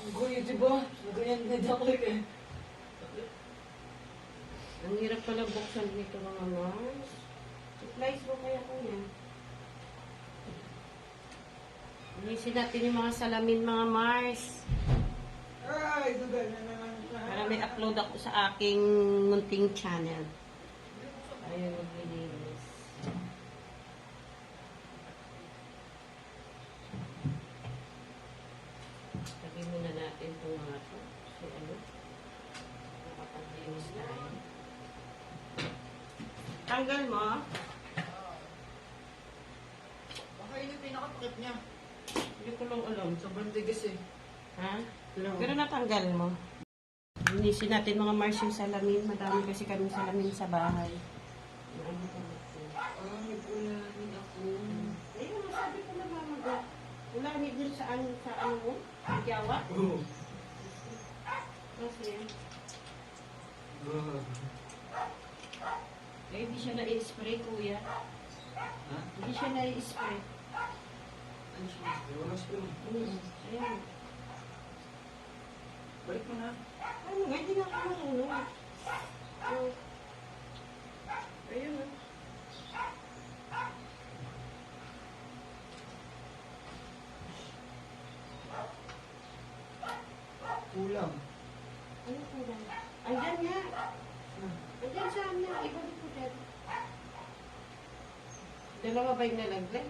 Kuya, diba? Ganyan ako eh. Ang hirap pala buksan dito mga Mars. Supplies mo kaya kuya? Inisin natin yung mga salamin mga Mars. Ay, dugal na naman. Para may upload ako sa aking munting channel. Ayun, maglinis. Lagyan muna natin itong mga ito. Kasi ano, nakapaglinis tayo. Tanggal mo. Baka yun yung pinakapakit niya. Hindi ko lang alam. Sobrang tigas eh. Ha? Pero, Pero natanggal mo. Linisin natin mga Mars yung salamin. Madami kasi kami salamin sa bahay. nag-ulamin ako. Ayun, sabi ko na mamaga. Ulanit din sa ano mo? Jawa? Oo. Kasi, eh, hindi siya na-spray, kuya. Ha? Hindi siya na-spray. Ano siya? Wala siya. Ayun. Balik mo na. Ano nga, hindi nga ako marunong. Oh. Ayun, ah. Kulang. Ano po ba? Andyan nga. Andyan sa amin. Ibalik ko dyan. Dalawa ba yung nalaglag?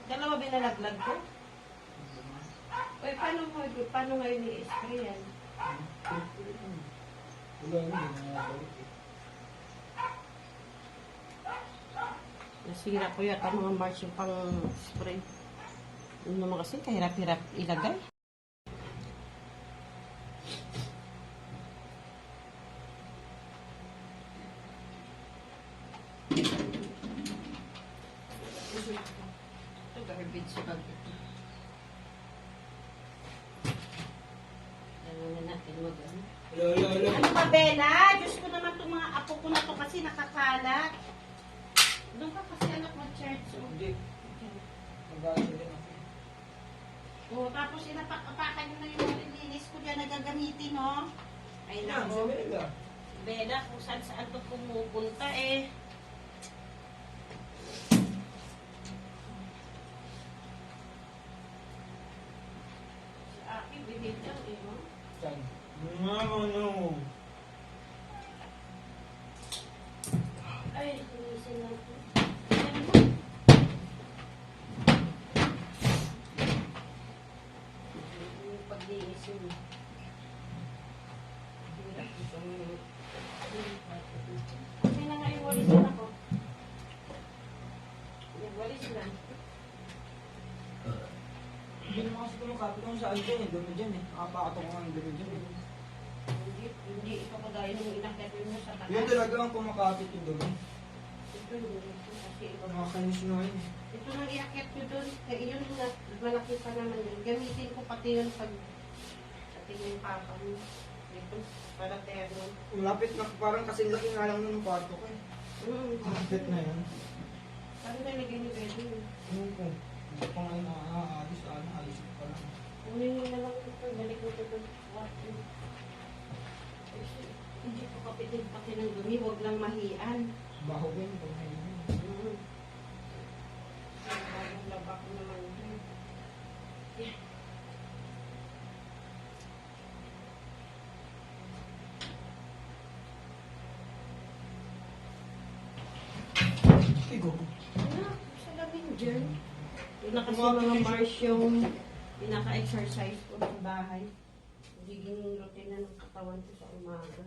Dalawa ba yung nalaglag ko? Uy, paano ngayon i-spray yan? Wala na, hindi na balik eh. Nasira ko yata mga March yung pang-spray. Ano naman kasi, kahirap-hirap ilagay. Ito, garbage bag ito. Alam na natin mag-ano. Wala. Ano ba, Bella? Diyos ko naman itong mga apo ko na to kasi nakakalat. Doon ka kasi anak mag-charge. Oh. Hindi. Mag-aasya din ako. Oh, tapos inapak-apakan nyo na yung nililinis ko dyan na gagamitin, no? Ay, Yan, nako. sabi nila. Bella, kung saan-saan ito pumupunta, eh. Sa akin, bibig lang, eh, no? Saan? Ano? Ay, linisin natin. Yung paglinis yun. Hirap itong... Okay na nga yung walis na ako. Nagwalis na. Hindi naman kasi kumakapit kung saan dyan eh. Dumi dyan eh. Nakapakato ko nga yung dumi dyan eh. Hindi ito kagaya nung inakit mo sa takas. Yan talaga ang kumakapit yung dumi. Ito yung kasi iba. Nakakainis nga yun eh. Ito nang iakit ko doon. Kaya yun na, malaki pa naman yun. Gamitin ko pati yun pag ating yung papa mo. Ito, para terno. Malapit na parang kasing laki nga lang ng kwarto ko eh. Kapit na yan. Paano nalagay ni Betty? Ano ko? Hindi pa ngayon nakakaalis. Alis ko pa lang. Unin mo na lang ito. Balik mo ito doon. Hindi ko kapitin pati ng dumi. Huwag lang mahian. Baho ko yun. Pag ngayon. Bagong laba ko naman yun. Yeah. Igo. Ano? Sa labing dyan. Yun na kasi mga Mars yung pinaka-exercise ko sa bahay. Nagiging routine na ng katawan ko sa umaga.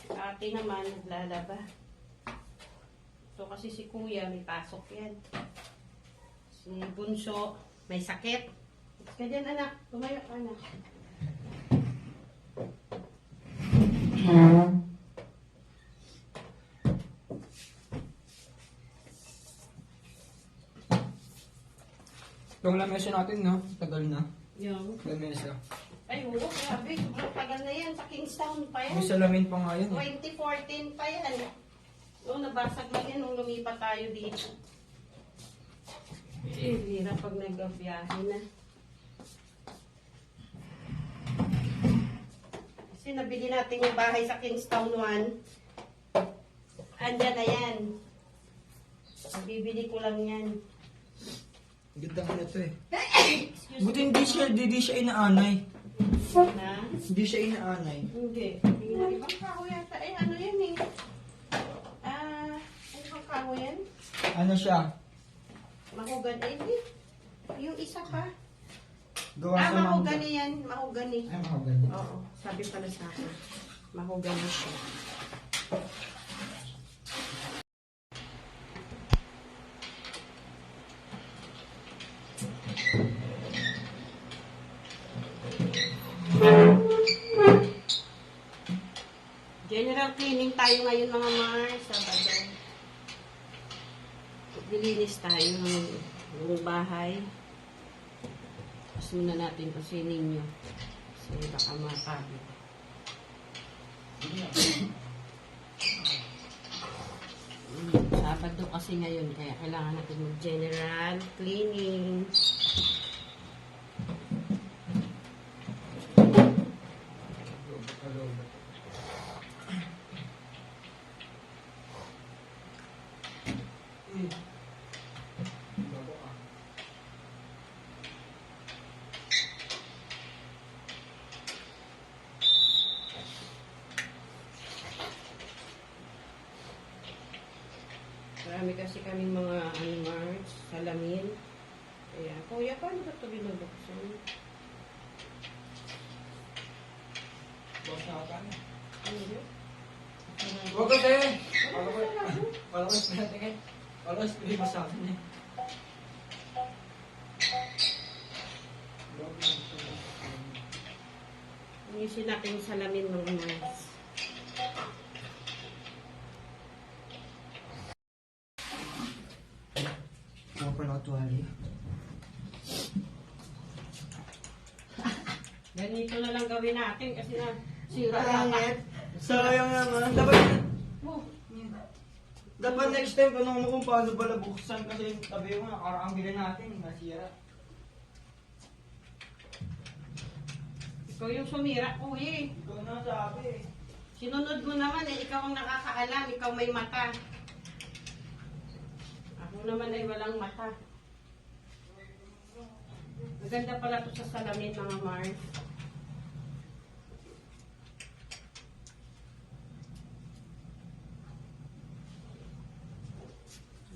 Si ate naman naglalaba. So kasi si kuya may pasok yan. Si bunso may sakit. Ka dyan anak. Tumayo ka anak. Yung lamesa natin, no? Tagal na. Yung. Lamesa. Ay, oo, grabe. Sobrang tagal na yan. Sa Kingstown pa yan. May salamin pa nga yun eh. 2014 pa yan. Oo, nabasag lang yan nung lumipat tayo dito. Hirap pag nagbiyahe na. Kasi nabili natin yung bahay sa Kingstown 1. Andyan na yan. Bibili ko lang yan. Ganda nga ito eh. Excuse Buti hindi siya inaanay. na. Hindi siya inaanay. Hindi. Ibang kaho yata. Eh, ano yan eh? Ibang kaho yan? Ano siya? Mahugan. Eh, hindi. Yung isa pa. Gawa sa mga... Mahugani yan. Mahugani. Ay, mahogany. Oo. Sabi pala sa akin. Mahugani siya. General cleaning tayo ngayon mga Mars. Sabado. Nilinis tayo ng bahay. Tapos muna natin kusinin nyo. Kasi baka makabit. Sabado kasi ngayon. Kaya kailangan natin mag-general cleaning. Marami kasi kaming mga animals, salamin. Kaya, kuya, paano ba ito binubuksan? Boss na ka na. Ano yun? Huwag ka tayo. Wala ko spray natin eh. Wala ko spray pa sa akin eh. Ayusin natin yung salamin mga Mars. Ako pa nakatuwali. Ganito na lang gawin natin kasi na sira Pangit. Sayang naman. Oh, Dapat next time tanong mo kung paano pala buksan kasi tabi mo nakaraang bili natin. Nasira. ikaw yung sumira, kuya. Ikaw na sabi eh. Sinunod mo naman eh, ikaw ang nakakaalam, ikaw may mata. Ako naman ay walang mata. Maganda pala to sa salamin mga Mars.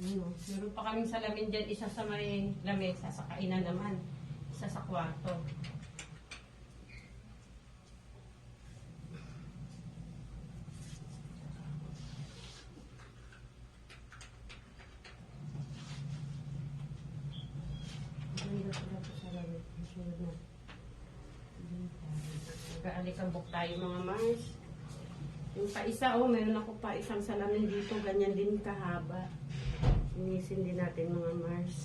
Meron pa kaming salamin dyan, isa sa may lamesa, sa kainan naman. Isa sa kwarto. Maganda pala to sa salamin. Masunod na. Mag-aalikabok tayo mga Mars. Yung pa isa, oh, meron ako pa isang salamin dito, ganyan din kahaba. Inisin din natin mga Mars.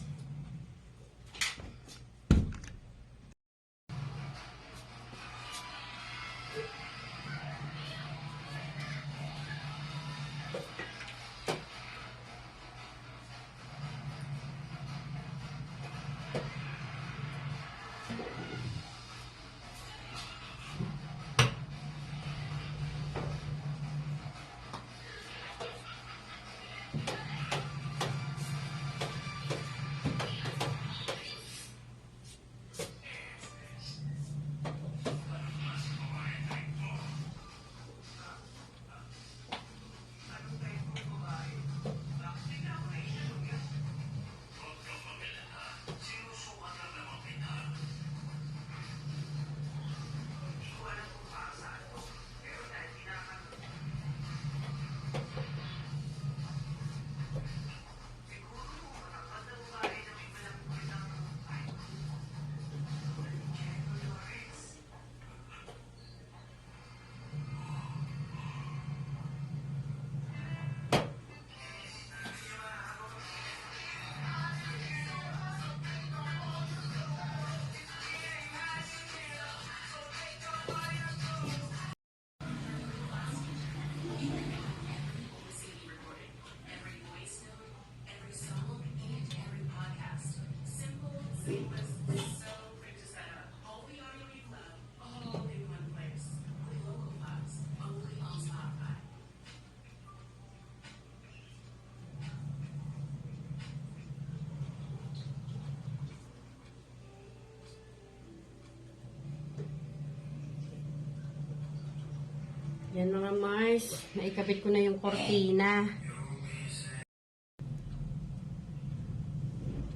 Yan mga Mars, naikabit ko na yung kortina.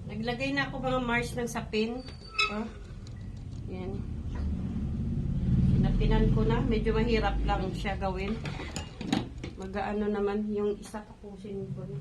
Naglagay na ako mga Mars ng sapin. Oh. Yan. Sinapinan ko na. Medyo mahirap lang siya gawin. Mag-ano naman yung isa tapusin ko na.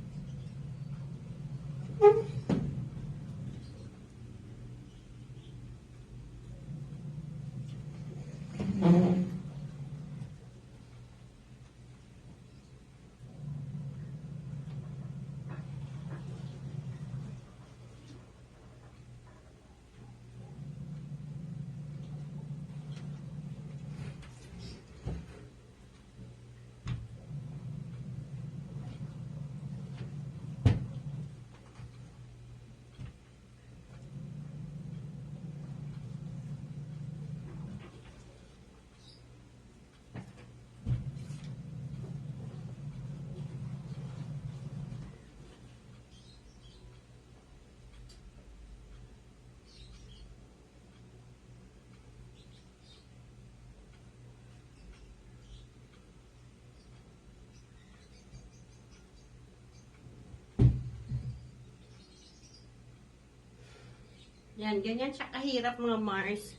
Yan, ganyan siya kahirap mga Mars.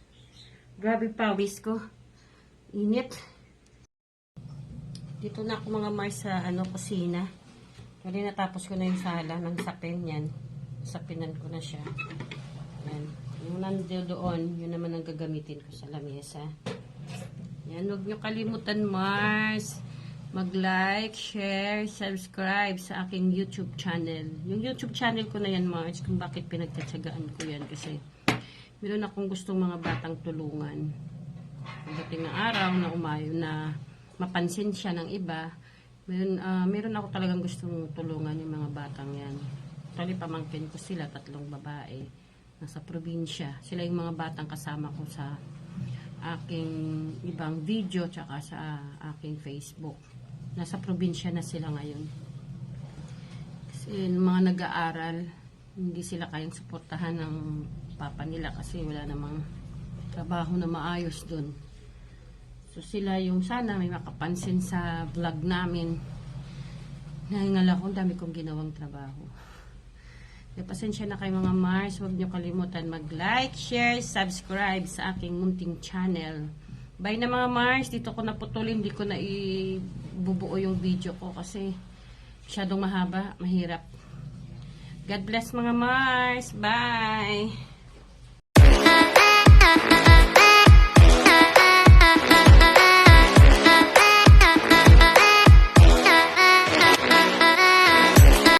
Grabe pawis ko. Init. Dito na ako mga Mars sa kusina. Kasi natapos ko na yung sala ng sapin yan. Sapinan ko na siya. Yan. Yung nandiyo doon, yun naman ang gagamitin ko sa lamesa. Yan, huwag nyo kalimutan Mars. Mag-like, share, subscribe sa aking YouTube channel. Yung YouTube channel ko na yan, Mars, kung bakit pinagtatsagaan ko yan. Kasi meron akong gustong mga batang tulungan. Pagdating ng araw na umayo na mapansin siya ng iba, meron ako talagang gustong tulungan yung mga batang yan. Tali pamangkin ko sila, 3 babae. Nasa probinsya. Sila yung mga batang kasama ko sa aking ibang video tsaka sa aking Facebook. Nasa probinsya na sila ngayon. Kasi yung mga nag-aaral, hindi sila kayang suportahan ng papa nila kasi wala namang trabaho na maayos dun. So sila yung sana may makapansin sa vlog namin. Nahingal ako, dami kong ginawang trabaho. Kaya pasensya na kayo mga Mars, huwag nyo kalimutan mag-like, share, subscribe sa aking munting channel. Bye na mga Mars, dito ko naputulin, hindi ko na ibubuo yung video ko kasi masyadong mahaba, mahirap. God bless mga Mars, bye!